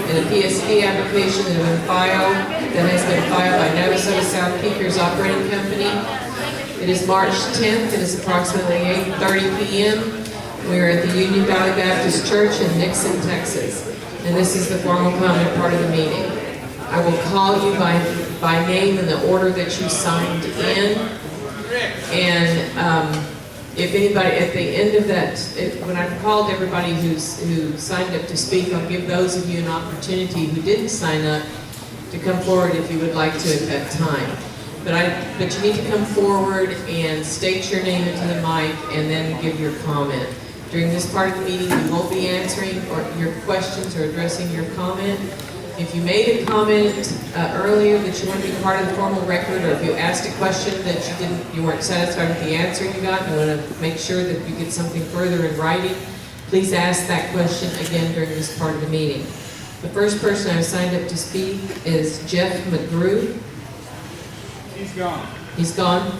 and a PSP application that has been filed by Navasota South Peakers Operating Company. It is March 10th. It is approximately 8:30 p.m. We are at the Union Valley Baptist Church in Nixon, Texas, and this is the formal comment part of the meeting. I will call you by name in the order that you signed in, and if anybody, at the end of that, when I've called everybody who signed up to speak, I'll give those of you an opportunity who didn't sign up to come forward if you would like to at that time. But you need to come forward and state your name into the mic and then give your comment. During this part of the meeting, we won't be answering your questions or addressing your comment. If you made a comment earlier that you want to be part of the formal record, or if you asked a question that you weren't satisfied with the answer you got, and want to make sure that you get something further in writing, please ask that question again during this part of the meeting. The first person I've signed up to speak is Jeff McGrew. He's gone. He's gone.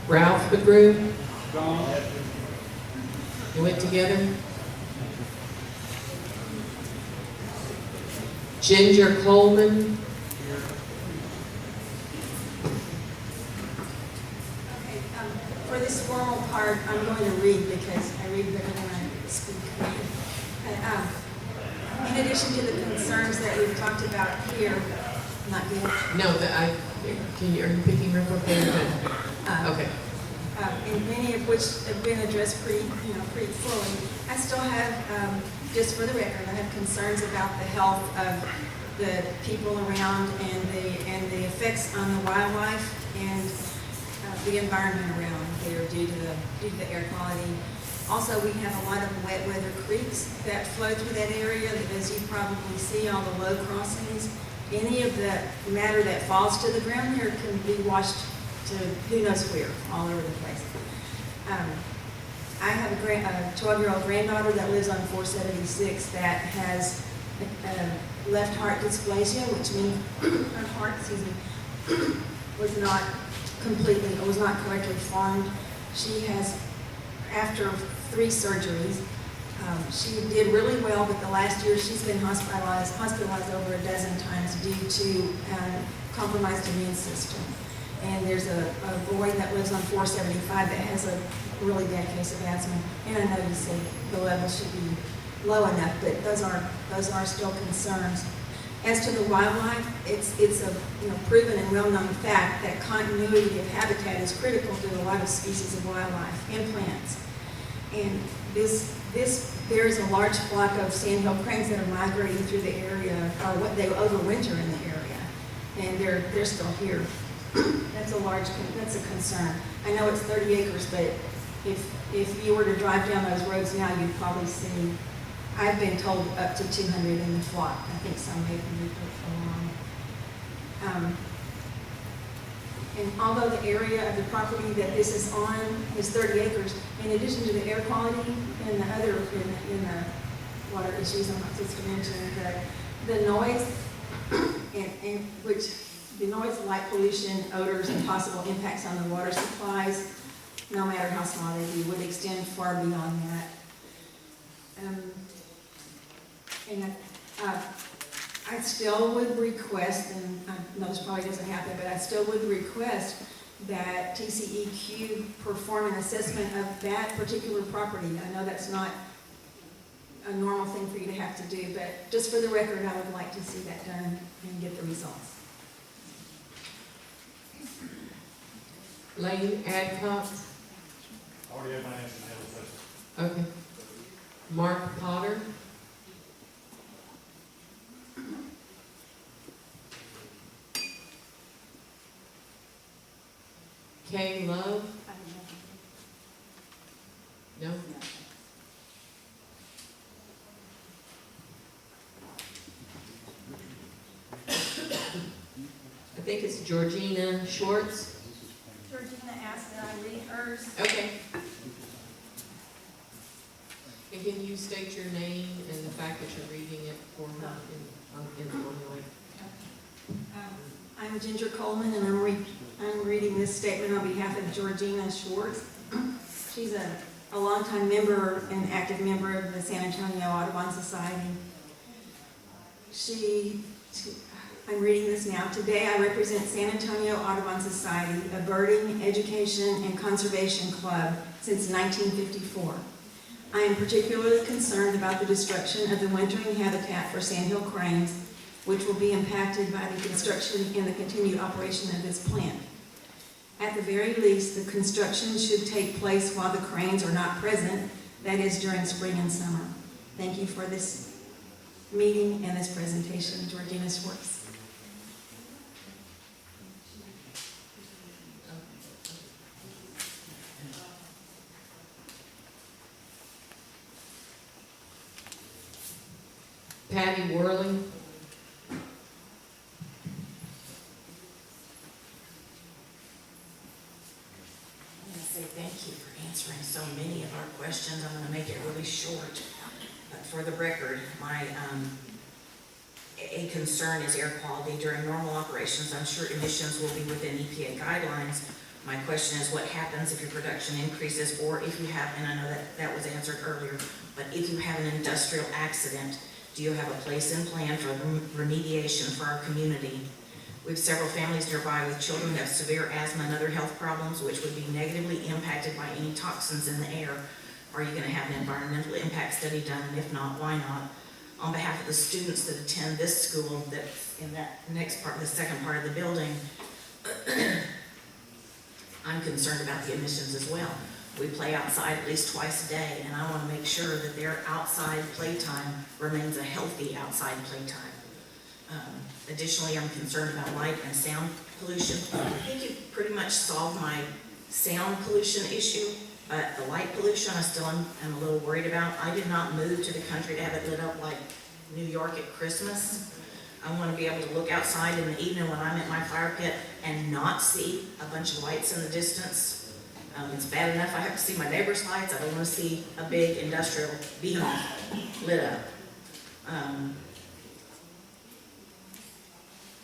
Ralph McGrew. Gone. You went together. Ginger Coleman. Okay, for this formal part, I'm going to read because I read better than I speak. In addition to the concerns that we've talked about here, not good. No, are you picking her up there? Okay. And many of which have been addressed pretty fully. I still have, just for the record, I have concerns about the health of the people around and the effects on the wildlife and the environment around there due to the air quality. Also, we have a lot of wet weather creeks that flow through that area. As you probably see, all the low crossings, any of the matter that falls to the ground here can be washed to who knows where, all over the place. I have a 12-year-old granddaughter that lives on 476 that has left heart dysplasia, which means her heart, was not correctly formed. She has, after 3 surgeries, she did really well, but the last year she's been hospitalized over a dozen times due to compromised immune system. And there's a boy that lives on 475 that has a really bad case of asthma. And I know you say the level should be low enough, but those are still concerns. As to the wildlife, it's a proven and well-known fact that continuity of habitat is critical to a lot of species of wildlife and plants. And there is a large flock of sandhill cranes that are migrating through the area, or what they overwinter in the area, and they're still here. That's a concern. I know it's 30 acres, but if you were to drive down those roads now, you'd probably see, I've been told, up to 200 in the flock. I think some may have moved along. And although the area of the property that this is on is 30 acres, in addition to the air quality and the other in the water issues I'm not supposed to mention, the noise and which the noise, light pollution, odors, and possible impacts on the water supplies, no matter how small they be, would extend far beyond that. I still would request, and I know this probably doesn't happen, but I still would request that TCEQ perform an assessment of that particular property. I know that's not a normal thing for you to have to do, but just for the record, I would like to see that done and get the results. Lane Adcock. Already have my answer. Okay. Mark Potter. Kay Love. No? I think it's Georgina Schwartz. Georgina asked that I read hers. Okay. And can you state your name and the fact that you're reading it for her in the formula? I'm Ginger Coleman, and I'm reading this statement on behalf of Georgina Schwartz. She's a a longtime member and active member of the San Antonio Audubon Society. I'm reading this now. Today I represent San Antonio Audubon Society, a birding, education, and conservation club since 1954. I am particularly concerned about the destruction of the wintering habitat for sandhill cranes, which will be impacted by the construction and the continued operation of this plant. At the very least, the construction should take place while the cranes are not present, that is during spring and summer. Thank you for this meeting and this presentation, Georgina Schwartz. Patty Worley. Thank you for answering so many of our questions. I'm going to make it really short. But for the record, a concern is air quality during normal operations. I'm sure emissions will be within EPA guidelines. My question is what happens if your production increases or if you have, and I know that was answered earlier, but if you have an industrial accident, do you have a place and plan for remediation for our community? We have several families nearby with children who have severe asthma and other health problems which would be negatively impacted by any toxins in the air. Are you going to have an environmental impact study done? And if not, why not? On behalf of the students that attend this school, that's in that next part, the second part of the building, I'm concerned about the emissions as well. We play outside at least twice a day, and I want to make sure that their outside playtime remains a healthy outside playtime. Additionally, I'm concerned about light and sound pollution. I think you pretty much solved my sound pollution issue, but the light pollution I still am a little worried about. I did not move to the country to have it lit up like New York at Christmas. I want to be able to look outside in the evening when I'm at my fire pit and not see a bunch of lights in the distance. It's bad enough I have to see my neighbor's lights. I don't want to see a big industrial behemoth lit up.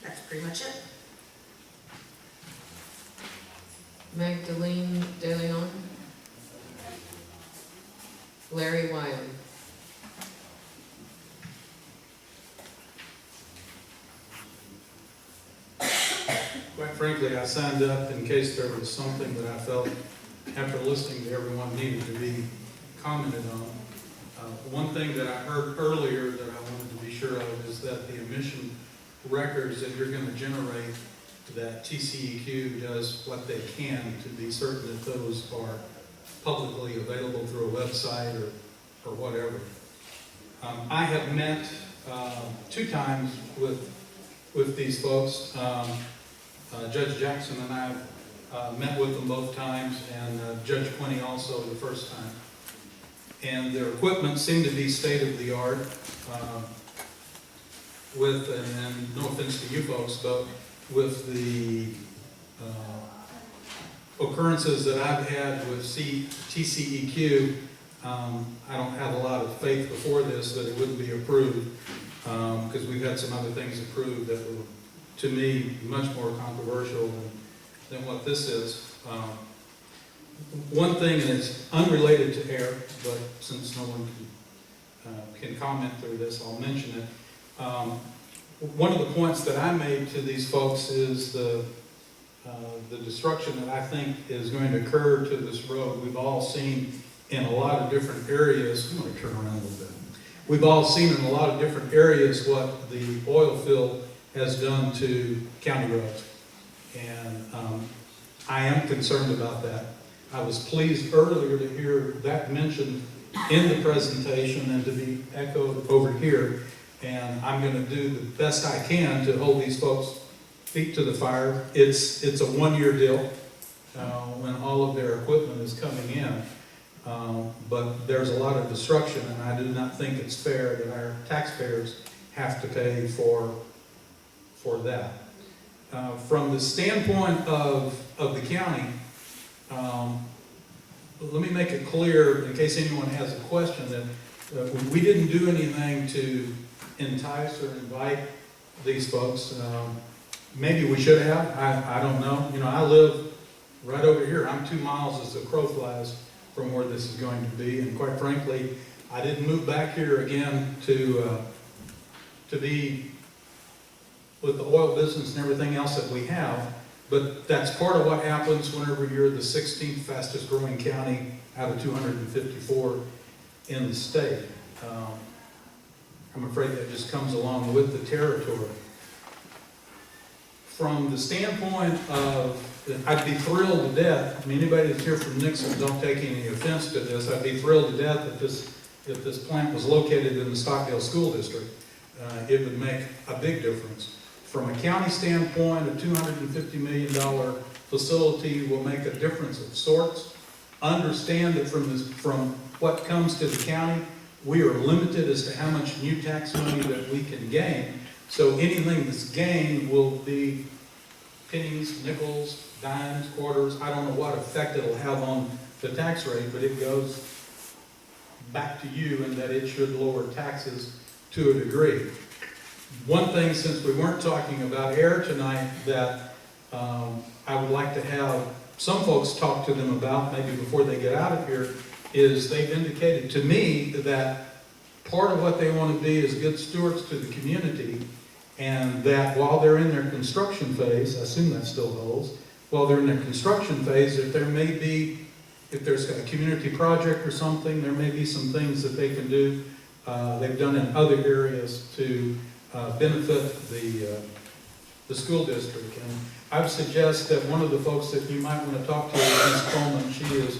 That's pretty much it. Magdalene De Leon. Larry Wiley. Quite frankly, I signed up in case there was something that I felt, after listening to everyone, needed to be commented on. One thing that I heard earlier that I wanted to be sure of is that the emission records that you're going to generate, that TCEQ does what they can to be certain that those are publicly available through a website or whatever. I have met 2 times with these folks. Judge Jackson and I met with them both times, and Judge Quinney also the first time. And their equipment seemed to be state-of-the-art. And no offense to you folks, but with the occurrences that I've had with TCEQ, I don't have a lot of faith before this that it wouldn't be approved, because we've had some other things approved that were, to me, much more controversial than what this is. One thing, and it's unrelated to air, but since no one can comment through this, I'll mention it. One of the points that I made to these folks is the destruction that I think is going to occur to this road. We've all seen in a lot of different areas. I'm going to turn around a little bit. We've all seen in a lot of different areas what the oil field has done to county roads, and I am concerned about that. I was pleased earlier to hear that mentioned in the presentation and to be echoed over here. And I'm going to do the best I can to hold these folks' feet to the fire. It's a 1-year deal when all of their equipment is coming in. But there's a lot of destruction, and I do not think it's fair that our taxpayers have to pay for that. From the standpoint of the county, let me make it clear, in case anyone has a question, that we didn't do anything to entice or invite these folks. Maybe we should have. I don't know. You know, I live right over here. I'm 2 miles as the crow flies from where this is going to be. And quite frankly, I didn't move back here again to be with the oil business and everything else that we have, but that's part of what happens whenever you're the 16th fastest growing county out of 254 in the state. I'm afraid that just comes along with the territory. From the standpoint of, I'd be thrilled to death, I mean, anybody that's here from Nixon, don't take any offense to this, I'd be thrilled to death if this plant was located in the Stockdale School District. It would make a big difference. From a county standpoint, a $250 million facility will make a difference of sorts. Understand that from what comes to the county, we are limited as to how much new tax money that we can gain. So anything that's gained will be pennies, nickels, dimes, quarters. I don't know what effect it'll have on the tax rate, but it goes back to you in that it should lower taxes to a degree. One thing, since we weren't talking about air tonight, that I would like to have some folks talk to them about, maybe before they get out of here, is they've indicated to me that part of what they want to be is good stewards to the community, and that while they're in their construction phase, I assume that still holds, while they're in their construction phase, that there may be, if there's a community project or something, there may be some things that they can do. They've done in other areas to benefit the school district. And I would suggest that one of the folks that you might want to talk to is Ms. Coleman. She is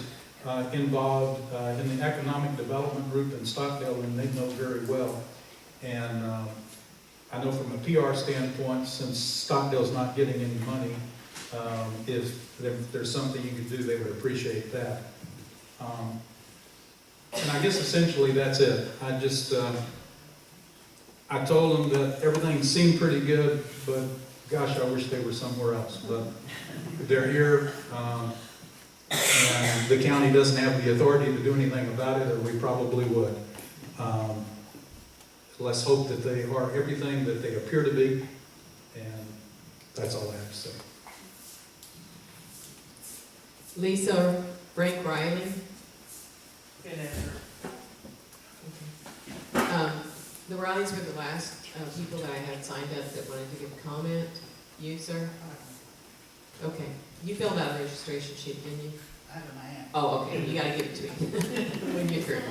involved in the economic development group in Stockdale, and they know very well. And I know from a PR standpoint, since Stockdale's not getting any money, if there's something you could do, they would appreciate that. And I guess essentially that's it. I told them that everything seemed pretty good, but gosh, I wish they were somewhere else. But they're here, and the county doesn't have the authority to do anything about it, or we probably would. Let's hope that they are everything that they appear to be, and that's all I have to say. Lisa Frank Riley. Good answer. The Rileys were the last people that I had signed up that wanted to give a comment. You, sir? Okay. You filled out a registration sheet, didn't you? I have it in my hand. Oh, okay. You gotta give it to me when you're through.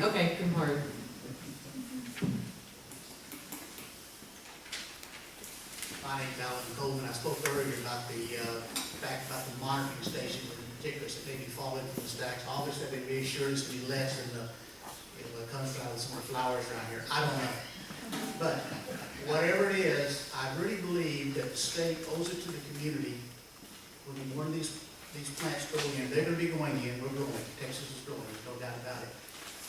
Okay, come hard. My name's Alan Coleman. I spoke earlier about the fact about the monitoring stations in particular that maybe fall into the stacks. Obviously, I've been reassured it's going to be less than the comes out with some more flowers around here. I don't know. But whatever it is, I really believe that the state owes it to the community when one of these plants go in. They're going to be going in. We're growing. Texas is growing. There's no doubt about it.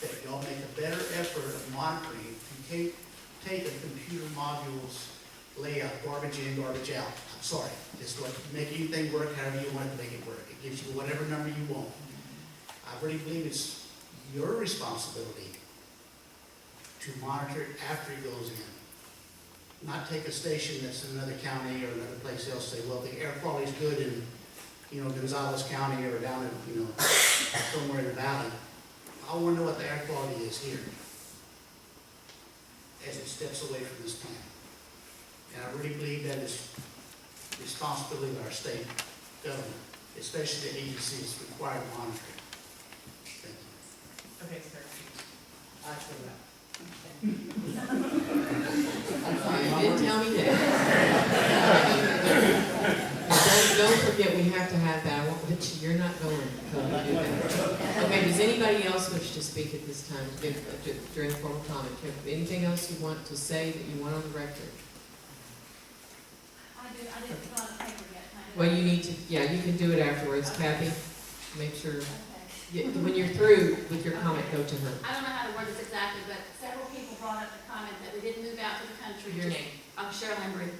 That y'all make a better effort of monitoring. You can't take a computer module's layout, garbage in, garbage out. I'm sorry. Just make anything work however you want it to make it work. It gives you whatever number you want. I really believe it's your responsibility to monitor it after it goes in. Not take a station that's in another county or another place else, say, well, the air quality is good in, Gonzales County or down in, somewhere in the valley. I want to know what the air quality is here as it steps away from this plant. And I really believe that is the responsibility of our state government, especially the agencies required to monitor it. Thank you. Okay, sir. I feel that. You didn't tell me that. Don't forget, we have to have that. I won't let you, you're not going to come and do that. Okay, does anybody else wish to speak at this time during the formal comment? Anything else you want to say that you want on the record? I didn't fill out the paper yet. Well, you need to, yeah, you can do it afterwards, Kathy. Make sure, Okay. when you're through with your comment, go to her. I don't know how to word this exactly, but several people brought up the comment that we didn't move out to the country. Your name. I'm Cheryl Embry.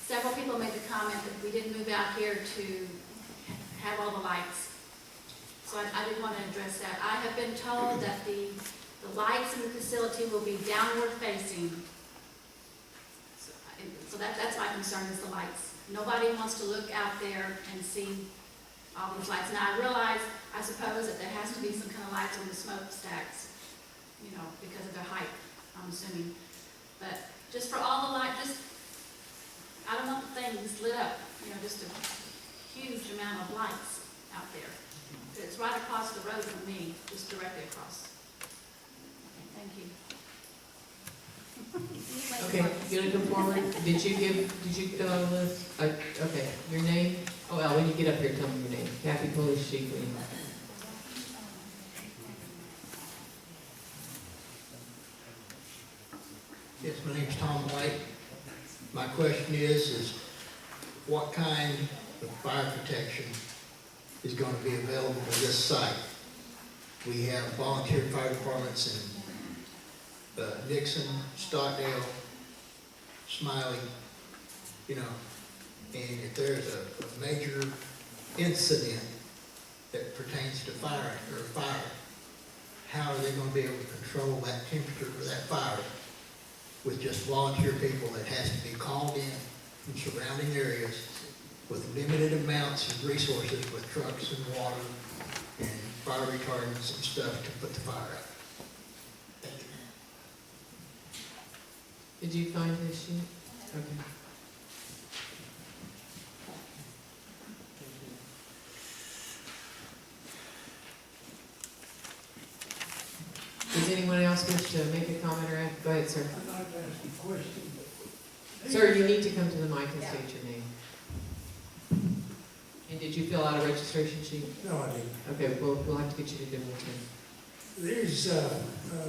Several people made the comment that we didn't move out here to have all the lights. So I did want to address that. I have been told that the lights in the facility will be downward facing. So that's my concern, is the lights. Nobody wants to look out there and see all these lights. Now, I realize, I suppose that there has to be some kind of lights on the smokestacks, you know, because of their height, I'm assuming. But just for all the lights, I don't want the things lit up, you know, just a huge amount of lights out there. It's right across the road from me, just directly across. Okay, thank you. Okay, you gonna come forward? Did you fill out a list? Okay, your name? Oh, well, when you get up here, tell me your name. Kathy Polish Sheep. Yes, my name's Tom White. My question is what kind of fire protection is going to be available for this site? We have volunteer fire departments in Nixon, Stockdale, Smiley, you know, and if there's a major incident that pertains to fire, how are they going to be able to control that temperature for that fire with just volunteer people that has to be called in from surrounding areas with limited amounts of resources with trucks and water and fire retardants and stuff to put the fire out? Thank you. Did you find this sheet? Okay. Does anyone else wish to make a comment or ask? Go ahead, sir. I'd like to ask a question. Sir, you need to come to the mic and state your name. And did you fill out a registration sheet? No, I didn't. Okay, we'll have to get you to do one too. These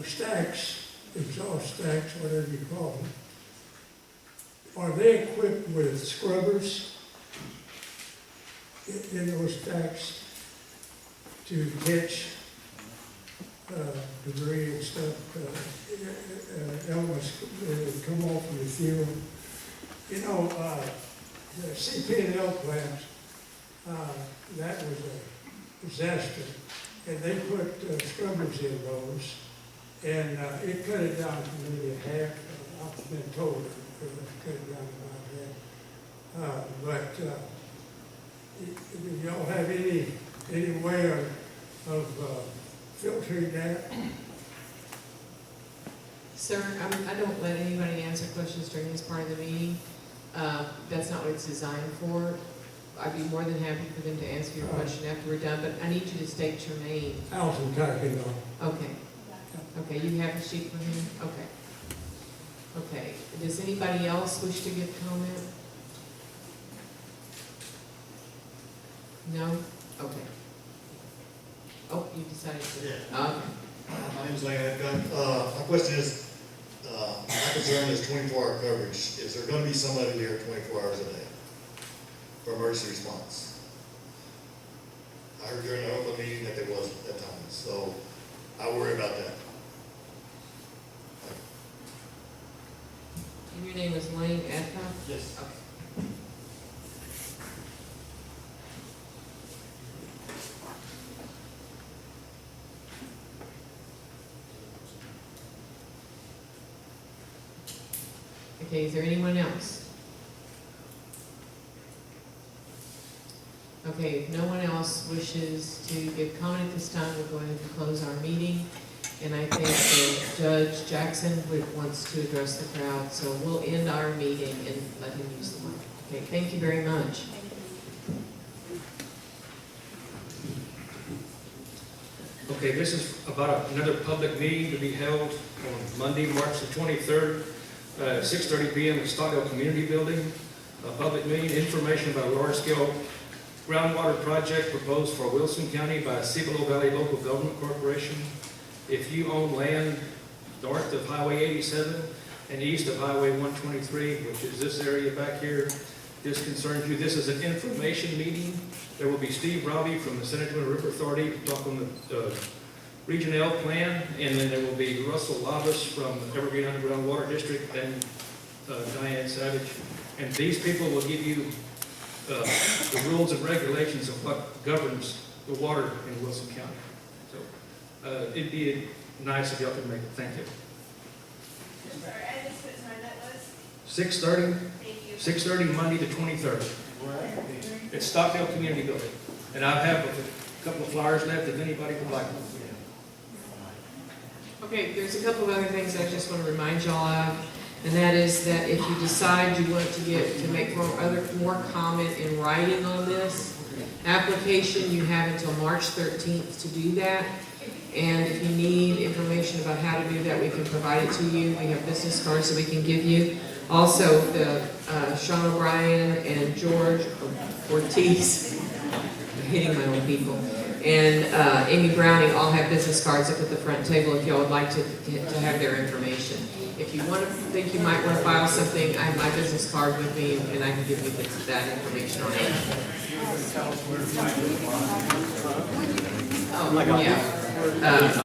stacks, exhaust stacks, whatever you call them, are they equipped with scrubbers in those stacks to catch debris and stuff, elements that come off of the fuel? You know, the CP&L plant, that was a disaster, and they put scrubbers in those, and it cut it down to maybe a half. I've been told it cut it down to about half. But do y'all have any way of filtering that? Sir, I don't let anybody answer questions during this part of the meeting. That's not what it's designed for. I'd be more than happy for them to answer your question after we're done, but I need you to state your name. Alton Tackett. Okay. Okay, you have a sheet for him? Okay. Okay, does anybody else wish to give comment? No? Okay. Oh, you decided to? Yeah. Okay. My name is Lane Edgun. My question is, my concern is 24-hour coverage. Is there going to be somebody there 24 hours a day for emergency response? I heard during the open meeting that there was at times, so I worry about that. And your name is Lane Adcock? Yes. Okay. Okay, is there anyone else? Okay, if no one else wishes to give comment at this time, we'll go ahead and close our meeting. And I think that Judge Jackson wants to address the crowd, so we'll end our meeting and let him use the mic. Okay, thank you very much. Okay, this is about another public meeting to be held on Monday, March the 23rd, 6:30 p.m. at Stockdale Community Building. A public meeting, information about a large-scale groundwater project proposed for Wilson County by Cibolo Valley Local Government Corporation. If you own land north of Highway 87 and east of Highway 123, which is this area back here, this concerns you. This is an information meeting. There will be Steve Robbie from the San Antonio River Authority to talk on the Region L plan, and then there will be Russell Labus from the Evergreen Underground Water District and Diane Savage. And these people will give you the rules and regulations of what governs the water in Wilson County. So it'd be nice if y'all could make it. Thank you. 6:30. 6:30 Monday the 23rd. It's Stockdale Community Building And I have a couple of flyers left if anybody would like them. Okay, there's a couple of other things I just want to remind y'all of, and that is that if you decide you want to make more comment in writing on this application, you have until March 13th to do that. And if you need information about how to do that, we can provide it to you. We have business cards that we can give you. Also, Sean O'Brien and George Ortiz, I'm hitting my own people, and Amy Browning all have business cards up at the front table if y'all would like to have their information. If you think you might want to file something, I have my business card with me, and I can give you that information on it. Oh, yeah.